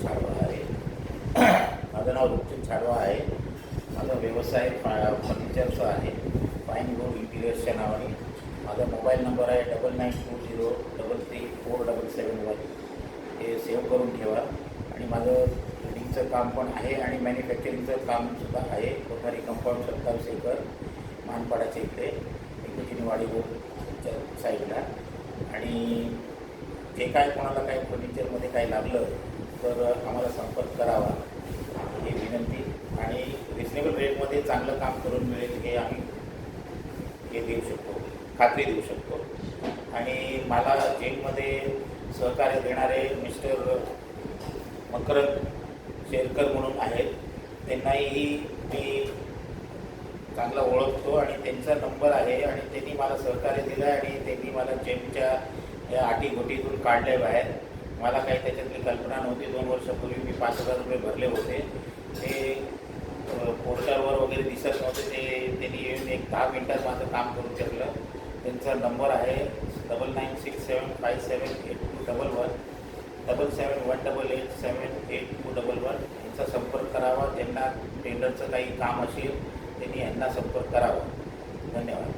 छाडवा आहे. माझं नाव रुपचंद छाडवा आहे. माझा व्यवसाय फर्निचरचा आहे, फाईन गोल्ड इंटिरियर्सच्या नावाने. माझा मोबाईल नंबर आहे 9920333477 हे सेव्ह करून ठेवा. आणि माझं बिल्डिंगचं काम पण आहे आणि मॅन्युफॅक्चरिंगचं कामसुद्धा आहे. कोठारी कंपाऊंड 27 एकर मानपाडाच्या इकडे एकचिनीवाडी रोडच्या साईडला. आणि जे काय कोणाला काही फर्निचरमध्ये काही लागलं तर आम्हाला संपर्क करावा ही विनंती. आणि रिजनेबल रेटमध्ये चांगलं काम करून मिळेल हे आम्ही देऊ शकतो, खात्री देऊ शकतो. आणि मला जेलमध्ये सहकार्य देणारे मिस्टर मकरंद शेरकर म्हणून आहेत, त्यांनाही मी चांगला ओळखतो आणि त्यांचा नंबर आहे. आणि त्यांनी मला सहकार्य दिलं आणि त्यांनी मला जेलच्या या अटीघोटीतून काढले बाहेर. मला काही त्याच्यातली कल्पना नव्हती. 2 वर्षापूर्वी मी 5,000 रुपये भरले होते. ते पोर्टलवर वगैरे दिसत नव्हते. ते त्यांनी येऊन एक 10 मिनटात माझं काम करून टाकलं. त्यांचा नंबर आहे 9967578211 771888788211. यांचा संपर्क करावा. ज्यांना टेंडरचं काही काम असेल त्यांनी यांना संपर्क करावा. धन्यवाद.